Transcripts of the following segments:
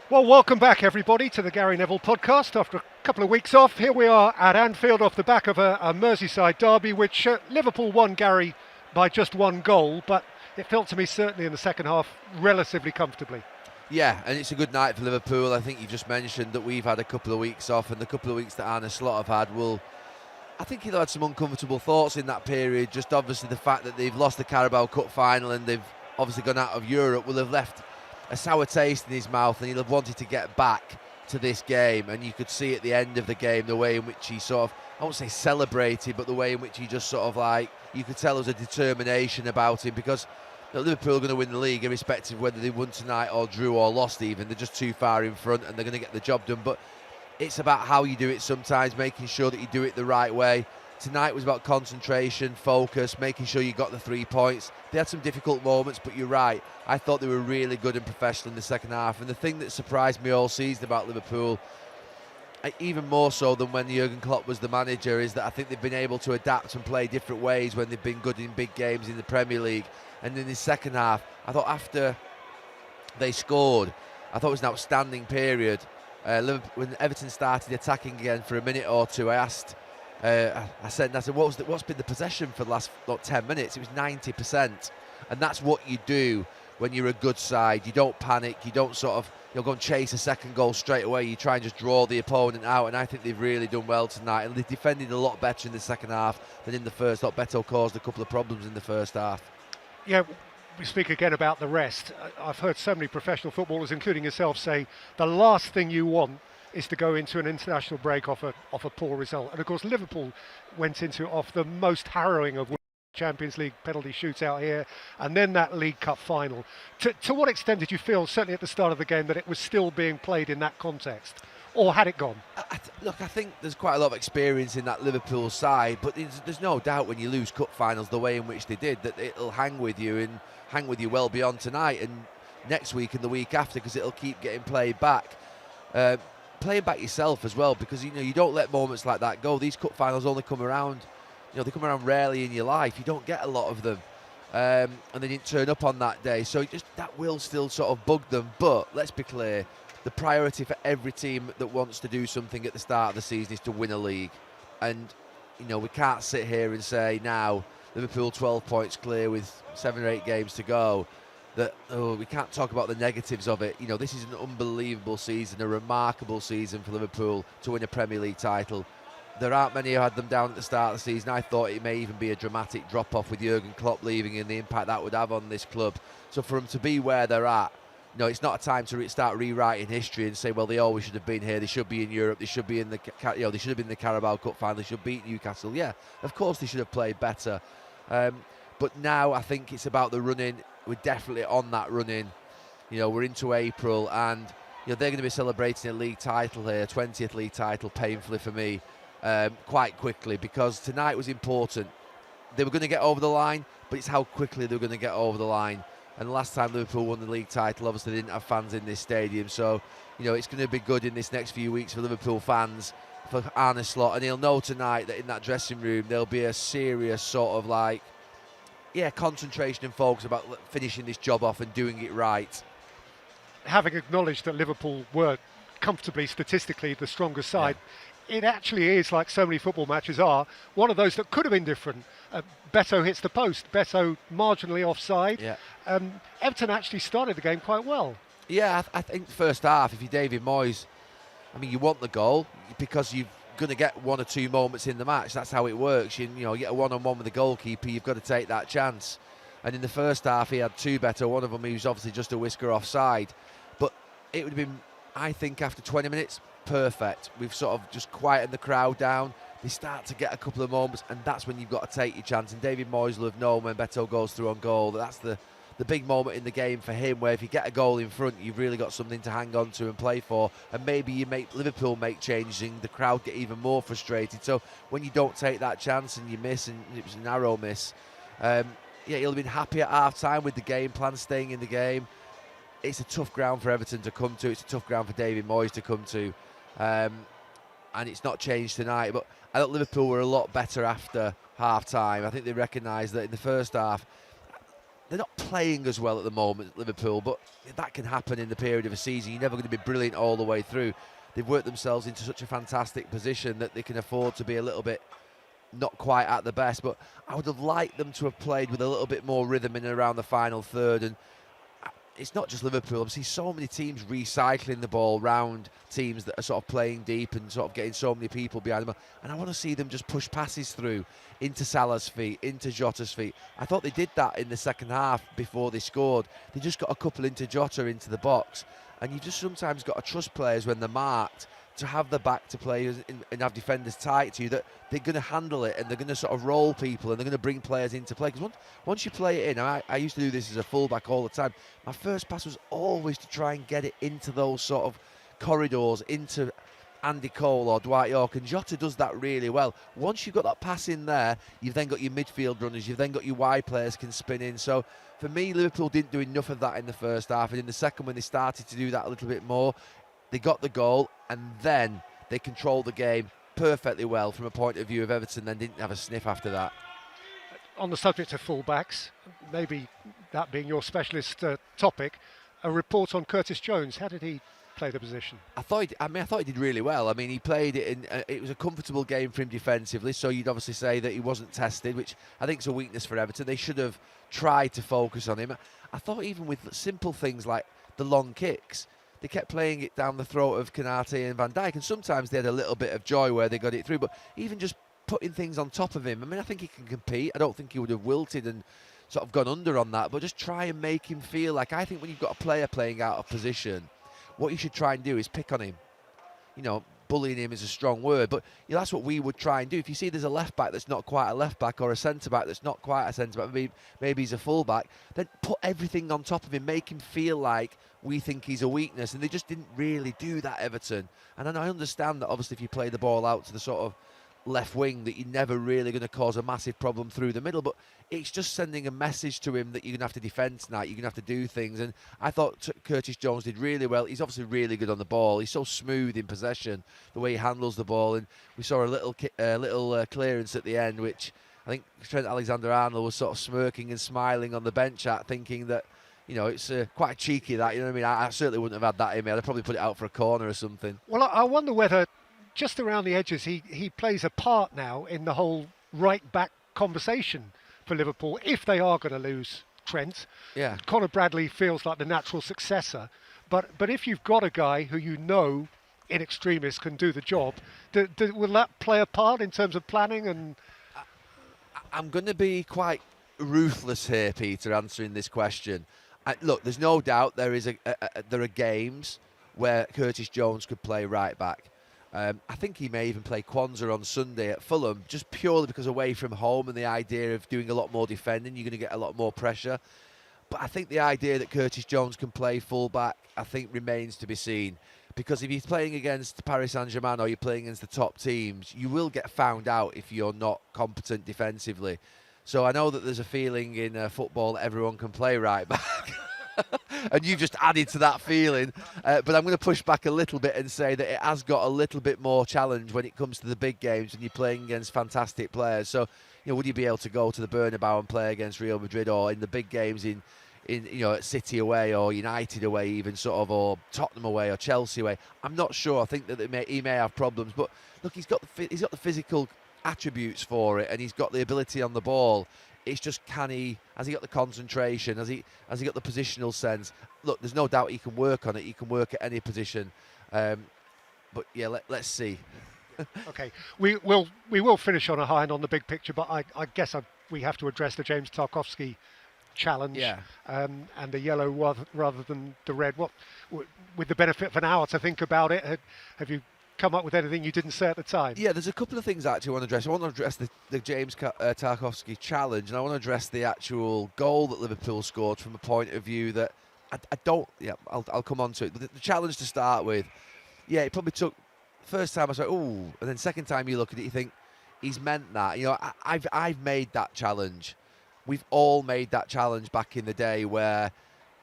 Well, welcome back, everybody, to the Gary Neville Podcast. After a couple of weeks off, here we are at Anfield off the back of a Merseyside derby, which Liverpool won, Gary, by just one goal, but it felt to me, certainly in the second half, relatively comfortably. Yeah, and it's a good night for Liverpool. I think you just mentioned that we've had a couple of weeks off, and the couple of weeks that Arne Slot have had will... I think he'll had some uncomfortable thoughts in that period. Just obviously the fact that they've lost the Carabao Cup final and they've obviously gone out of Europe will have left a sour taste in his mouth, and he'll have wanted to get back to this game. And you could see at the end of the game the way in which he sort of, I won't say celebrated, but the way in which he just sort of like, you could tell there was a determination about him, because Liverpool are going to win the league irrespective of whether they won tonight or drew or lost even. They're just too far in front and they're going to get the job done. But it's about how you do it sometimes, making sure that you do it the right way. Tonight was about concentration, focus, making sure you got the 3 points. They had some difficult moments, but you're right. I thought they were really good and professional in the second half. And the thing that surprised me all season about Liverpool, even more so than when Jurgen Klopp was the manager, is that I think they've been able to adapt and play different ways when they've been good in big games in the Premier League. And in the second half, I thought after they scored, I thought it was an outstanding period. When Everton started attacking again for a minute or two, I said, what's been the possession for the last 10 minutes? It was 90%. And that's what you do when you're a good side. You don't panic. You don't go and chase a second goal straight away. You try and just draw the opponent out. And I think they've really done well tonight. And they defended a lot better in the second half than in the first. I thought Beto caused a couple of problems in the first half. Yeah, we speak again about the rest. I've heard so many professional footballers, including yourself, say the last thing you want is to go into an international break off a poor result. And of course, Liverpool went into off the most harrowing of Champions League penalty shootout here, and then that League Cup final. To what extent did you feel, certainly at the start of the game, that it was still being played in that context? Or had it gone? Look, I think there's quite a lot of experience in that Liverpool side, but there's no doubt when you lose cup finals the way in which they did, that it'll hang with you and hang with you well beyond tonight and next week and the week after, because it'll keep getting played back. Play it back yourself as well, because you don't let moments like that go. These cup finals only come around, they come around rarely in your life. You don't get a lot of them, and they didn't turn up on that day, so that will still sort of bug them. But let's be clear, the priority for every team that wants to do something at the start of the season is to win a league. And we can't sit here and say now Liverpool 12 points clear with 7 or 8 games to go, that we can't talk about the negatives of it. This is an unbelievable season, a remarkable season for Liverpool to win a Premier League title. There aren't many who had them down at the start of the season. I thought it may even be a dramatic drop-off with Jurgen Klopp leaving and the impact that would have on this club. So for them to be where they're at, it's not a time to start rewriting history and say, well, they always should have been here. They should be in Europe. They should be in they should have been in the Carabao Cup final. They should beat Newcastle. Yeah, of course they should have played better. But now I think it's about the running. We're definitely on that running. We're into April, and they're going to be celebrating a league title here, 20th league title, painfully for me, quite quickly, because tonight was important. They were going to get over the line, but it's how quickly they were going to get over the line. And the last time Liverpool won the league title, obviously they didn't have fans in this stadium. So, it's going to be good in this next few weeks for Liverpool fans, for Arne Slot. And he'll know tonight that in that dressing room, there'll be a serious sort of concentration and focus about finishing this job off and doing it right. Having acknowledged that Liverpool were comfortably, statistically, the strongest side, it actually is, like so many football matches are, one of those that could have been different. Beto hits the post, Beto marginally offside. Yeah. Everton actually started the game quite well. Yeah, I think the first half, if you're David Moyes, you want the goal because you're going to get 1 or 2 moments in the match. That's how it works. You get a one-on-one with the goalkeeper, you've got to take that chance. And in the first half, he had 2 Beto. One of them, he was obviously just a whisker offside. But it would have been, I think, after 20 minutes, perfect. We've sort of just quietened the crowd down. They start to get a couple of moments, and that's when you've got to take your chance. And David Moyes will have known when Beto goes through on goal that that's the big moment in the game for him, where if you get a goal in front, you've really got something to hang on to and play for. And maybe you make Liverpool make changes and the crowd get even more frustrated. So when you don't take that chance and you miss, and it was a narrow miss, he'll have been happy at half-time with the game plan, staying in the game. It's a tough ground for Everton to come to. It's a tough ground for David Moyes to come to. And it's not changed tonight. But I thought Liverpool were a lot better after half-time. I think they recognised that in the first half, they're not playing as well at the moment, Liverpool, but that can happen in the period of a season. You're never going to be brilliant all the way through. They've worked themselves into such a fantastic position that they can afford to be a little bit not quite at the best, but I would have liked them to have played with a little bit more rhythm in and around the final third. And it's not just Liverpool. I see so many teams recycling the ball round teams that are sort of playing deep and sort of getting so many people behind them. And I want to see them just push passes through into Salah's feet, into Jota's feet. I thought they did that in the second half before they scored. They just got a couple into Jota into the box. And you've just sometimes got to trust players when they're marked to have the back to players and have defenders tight to you, that they're going to handle it and they're going to sort of roll people and they're going to bring players into play. Because once you play it in, I used to do this as a fullback all the time, my first pass was always to try and get it into those sort of corridors, into Andy Cole or Dwight York, and Jota does that really well. Once you've got that pass in there, you've then got your midfield runners, you've then got your wide players can spin in. So for me, Liverpool didn't do enough of that in the first half, and in the second, when they started to do that a little bit more, they got the goal, and then they controlled the game perfectly well from a point of view of Everton, then didn't have a sniff after that. On the subject of fullbacks, maybe that being your specialist topic, a report on Curtis Jones. How did he play the position? I thought he did really well. I mean, he played it in. It was a comfortable game for him defensively. So you'd obviously say that he wasn't tested, which I think is a weakness for Everton. They should have tried to focus on him. I thought even with simple things like the long kicks, they kept playing it down the throat of Konate and Van Dijk, and sometimes they had a little bit of joy where they got it through. But even just putting things on top of him, I mean, I think he can compete. I don't think he would have wilted and sort of gone under on that, but just try and make him feel like, I think when you've got a player playing out of position, what you should try and do is pick on him. You know, bullying him is a strong word, but you know, that's what we would try and do. If you see there's a left back that's not quite a left back, or a centre back that's not quite a centre back, maybe he's a full back, then put everything on top of him, make him feel like we think he's a weakness. And they just didn't really do that, Everton. And I understand that obviously if you play the ball out to the sort of left wing, that you're never really going to cause a massive problem through the middle, but it's just sending a message to him that you're going to have to defend tonight, you're going to have to do things. And I thought Curtis Jones did really well. He's obviously really good on the ball. He's so smooth in possession, the way he handles the ball. And we saw a little clearance at the end, which I think Trent Alexander-Arnold was sort of smirking and smiling on the bench at, thinking that, you know, it's quite cheeky, that, you know what I mean? I certainly wouldn't have had that in me. I'd have probably put it out for a corner or something. Well, I wonder whether just around the edges he plays a part now in the whole right-back conversation for Liverpool, if they are going to lose Trent. Yeah. Conor Bradley feels like the natural successor, but if you've got a guy who you know in extremis can do the job, will that play a part in terms of planning? And I'm going to be quite ruthless here, Peter, answering this question. Look, there's no doubt there are games where Curtis Jones could play right back. I think he may even play Kwanzaa on Sunday at Fulham, just purely because away from home and the idea of doing a lot more defending, you're going to get a lot more pressure. But I think the idea that Curtis Jones can play full-back, I think, remains to be seen. Because if he's playing against Paris Saint-Germain or you're playing against the top teams, you will get found out if you're not competent defensively. So I know that there's a feeling in football that everyone can play right back. And you've just added to that feeling. But I'm going to push back a little bit and say that it has got a little bit more challenge when it comes to the big games and you're playing against fantastic players. So, you know, would you be able to go to the Bernabeu and play against Real Madrid, or in the big games in you know, at City away or United away even, sort of, or Tottenham away or Chelsea away? I'm not sure. I think that he may have problems. But look, he's got the physical attributes for it, and he's got the ability on the ball. It's just, has he got the concentration? Has he got the positional sense? Look, there's no doubt he can work on it. He can work at any position. But yeah, let's see. Okay, we will finish on a high and on the big picture, but I guess we have to address the James Tarkowski challenge, yeah. And the yellow rather than the red. What, with the benefit of an hour to think about it, have you come up with anything you didn't say at the time? Yeah, there's a couple of things actually I want to address. I want to address the James Tarkowski challenge, and I want to address the actual goal that Liverpool scored from a point of view that I don't. Yeah, I'll come on to it. But the challenge to start with, yeah, it probably took. First time I was like, ooh, and then second time you look at it, you think he's meant that. You know, I've made that challenge. We've all made that challenge back in the day where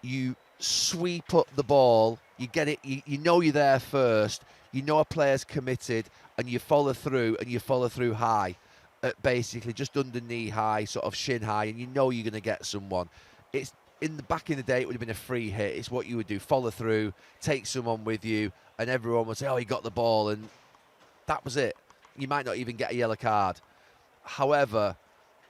you sweep up the ball, you get it, you know you're there first. You know a player's committed, and you follow through, and you follow through high, basically just under knee high, sort of shin high, and you know you're going to get someone. it's back in the day, it would have been a free hit. It's what you would do: follow through, take someone with you, and everyone would say, "Oh, he got the ball," and that was it. You might not even get a yellow card. However,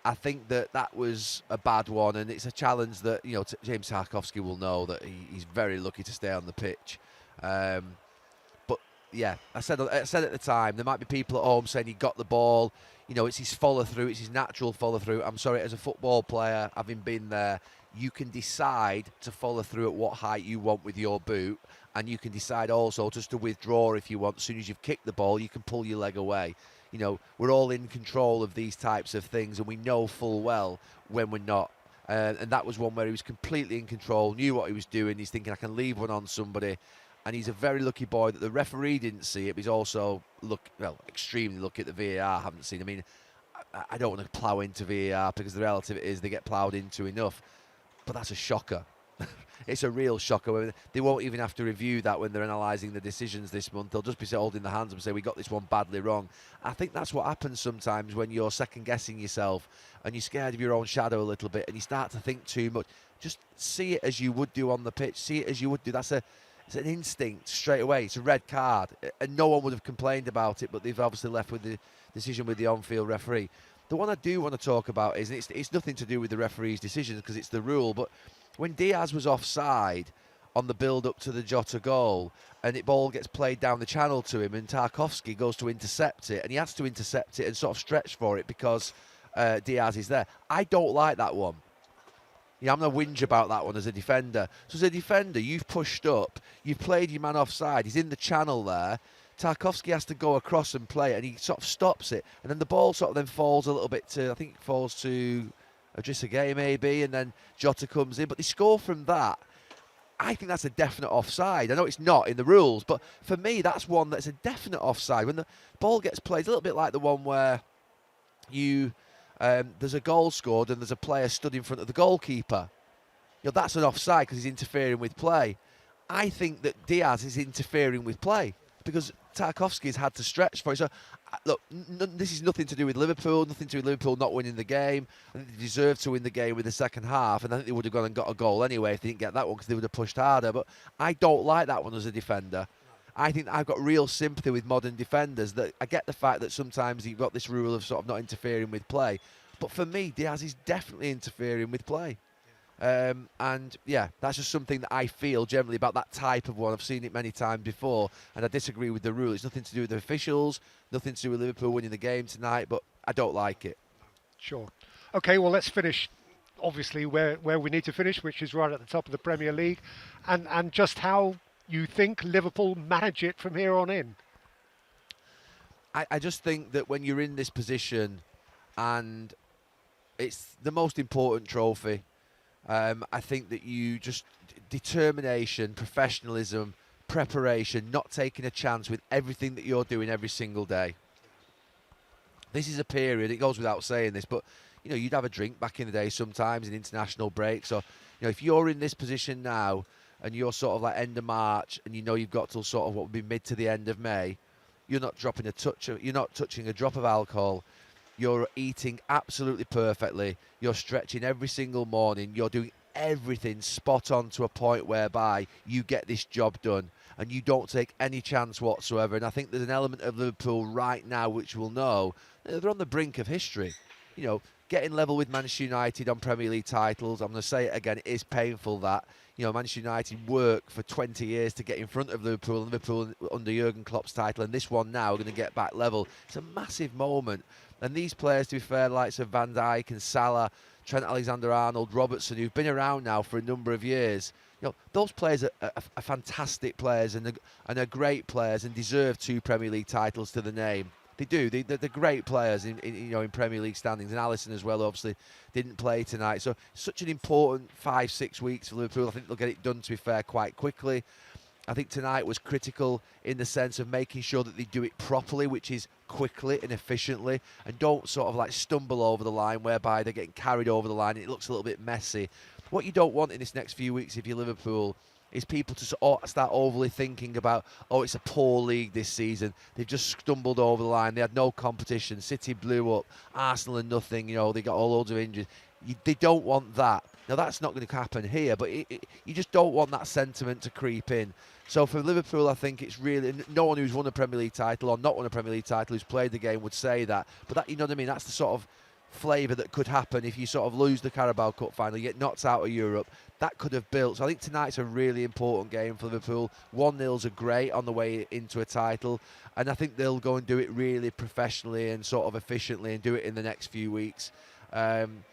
I think that was a bad one, and it's a challenge that James Tarkowski will know that he's very lucky to stay on the pitch. But yeah, I said at the time, there might be people at home saying he got the ball. It's his follow through, it's his natural follow through. I'm sorry, as a football player, having been there, you can decide to follow through at what height you want with your boot, and you can decide also just to withdraw if you want. As soon as you've kicked the ball, you can pull your leg away. We're all in control of these types of things, and we know full well when we're not. And that was one where he was completely in control, knew what he was doing. He's thinking, I can leave one on somebody. And he's a very lucky boy that the referee didn't see it, but he's also extremely lucky at the VAR haven't seen. I mean, I don't want to plough into VAR because the reality of it is they get ploughed into enough. But that's a shocker. It's a real shocker. They won't even have to review that when they're analysing the decisions this month. They'll just be holding their hands up and say, we got this one badly wrong. I think that's what happens sometimes when you're second-guessing yourself and you're scared of your own shadow a little bit and you start to think too much. Just see it as you would do on the pitch. See it as you would do. It's an instinct straight away. It's a red card. And no one would have complained about it, but they've obviously left with the decision with the on-field referee. The one I do want to talk about is, and it's nothing to do with the referee's decisions because it's the rule, but when Diaz was offside on the build-up to the Jota goal and it ball gets played down the channel to him and Tarkowski goes to intercept it and he has to intercept it and sort of stretch for it because Diaz is there. I don't like that one. I'm going to whinge about that one as a defender. So as a defender, you've pushed up, you've played your man offside, he's in the channel there. Tarkowski has to go across and play it, and he sort of stops it. And then the ball sort of then falls a little bit to, I think it falls to Idrissa Gueye maybe, and then Jota comes in. But they score from that. I think that's a definite offside. I know it's not in the rules, but for me, that's one that's a definite offside. When the ball gets played, it's a little bit like the one where there's a goal scored and there's a player stood in front of the goalkeeper. That's an offside because he's interfering with play. I think that Diaz is interfering with play because Tarkowski's had to stretch for it. So, look, this is nothing to do with Liverpool, nothing to do with Liverpool not winning the game. I think they deserved to win the game with the second half, and I think they would have gone and got a goal anyway if they didn't get that one because they would have pushed harder. But I don't like that one as a defender. I think I've got real sympathy with modern defenders. That I get the fact that sometimes you've got this rule of sort of not interfering with play. But for me, Diaz is definitely interfering with play. And yeah, that's just something that I feel generally about that type of one. I've seen it many times before, and I disagree with the rule. It's nothing to do with the officials, nothing to do with Liverpool winning the game tonight, but I don't like it. Sure. Okay, well, let's finish, obviously, where we need to finish, which is right at the top of the Premier League, and just how you think Liverpool manage it from here on in. I just think that when you're in this position, and it's the most important trophy, I think that you just determination, professionalism, preparation, not taking a chance with everything that you're doing every single day. This is a period, it goes without saying this, but you'd have a drink back in the day sometimes in international breaks. Or if you're in this position now and you're sort of like end of March and you've got till sort of what would be mid to the end of May, you're not touching a drop of alcohol. You're eating absolutely perfectly. You're stretching every single morning. You're doing everything spot on to a point whereby you get this job done and you don't take any chance whatsoever. And I think there's an element of Liverpool right now which will know they're on the brink of history. Getting level with Manchester United on Premier League titles. I'm going to say it again, it is painful that Manchester United worked for 20 years to get in front of Liverpool, and Liverpool under Jurgen Klopp's title, and this one now are going to get back level. It's a massive moment. And these players, to be fair, the likes of Van Dijk and Salah, Trent Alexander-Arnold, Robertson, who've been around now for a number of years, those players are fantastic players and are great players and deserve 2 Premier League titles to the name. They do. They're great players in Premier League standings, and Alisson as well. Obviously, didn't play tonight. So such an important 5-6 weeks for Liverpool. I think they'll get it done, to be fair, quite quickly. I think tonight was critical in the sense of making sure that they do it properly, which is quickly and efficiently, and don't sort of like stumble over the line whereby they're getting carried over the line and it looks a little bit messy. What you don't want in this next few weeks if you're Liverpool is people to start overly thinking about, it's a poor league this season. They've just stumbled over the line. They had no competition. City blew up. Arsenal and nothing. They got all loads of injuries. They don't want that. Now that's not going to happen here, but you just don't want that sentiment to creep in. So for Liverpool, I think it's really, no one who's won a Premier League title or not won a Premier League title who's played the game would say that. But that, you know what I mean? That's the sort of flavour that could happen if you sort of lose the Carabao Cup final, you get knocked out of Europe. That could have built. So I think tonight's a really important game for Liverpool. 1-0's are great on the way into a title, and I think they'll go and do it really professionally and sort of efficiently and do it in the next few weeks. And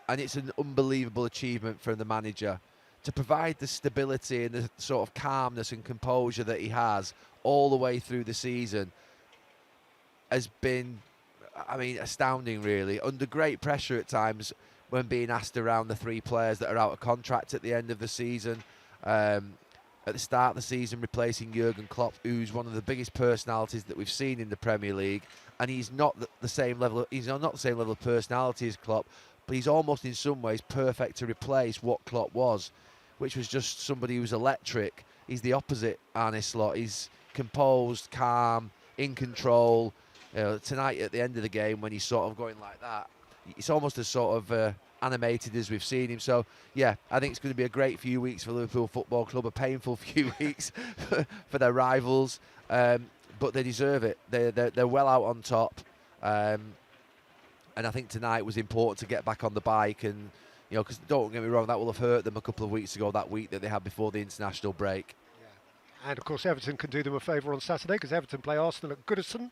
it's an unbelievable achievement from the manager to provide the stability and the sort of calmness and composure that he has all the way through the season has been, I mean, astounding, really. Under great pressure at times when being asked around the 3 players that are out of contract at the end of the season. At the start of the season, replacing Jurgen Klopp, who's one of the biggest personalities that we've seen in the Premier League, and he's not the same level. He's not the same level of personality as Klopp, but he's almost in some ways perfect to replace what Klopp was, which was just somebody who's electric. He's the opposite, Arne Slot. He's composed, calm, in control. Tonight at the end of the game, when he's sort of going like that, it's almost as sort of animated as we've seen him. So yeah, I think it's going to be a great few weeks for Liverpool Football Club, a painful few weeks for their rivals, but they deserve it. They're well out on top, and I think tonight was important to get back on the bike, and because don't get me wrong, that will have hurt them a couple of weeks ago, that week that they had before the international break. Yeah. And of course Everton can do them a favour on Saturday, because Everton play Arsenal at Goodison,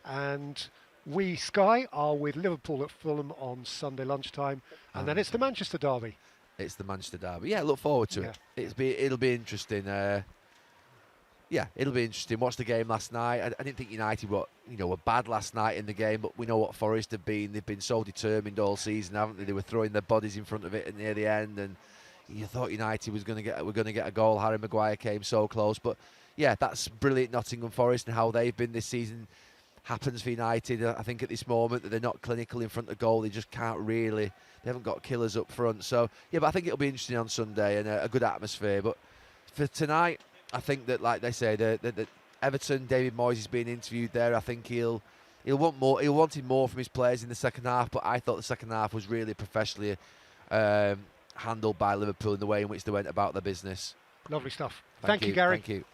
and we, Sky, are with Liverpool at Fulham on Sunday lunchtime, and then it's the Manchester derby. It's the Manchester derby. Yeah, look forward to it. It'll be interesting. It'll be interesting. Watched the game last night. I didn't think United were bad last night in the game, but we know what Forest have been. They've been so determined all season, haven't they? They were throwing their bodies in front of it near the end, and you thought United were going to get a goal. Harry Maguire came so close, but yeah, that's brilliant. Nottingham Forest and how they've been this season happens for United. I think at this moment that they're not clinical in front of goal. They just can't really. They haven't got killers up front. So yeah, but I think it'll be interesting on Sunday and a good atmosphere. But for tonight, I think that, like they say, the Everton, David Moyes is being interviewed there. I think he'll want more. He'll wanted more from his players in the second half. But I thought the second half was really professionally handled by Liverpool in the way in which they went about their business. Lovely stuff. Thank you, Gary. Thank you.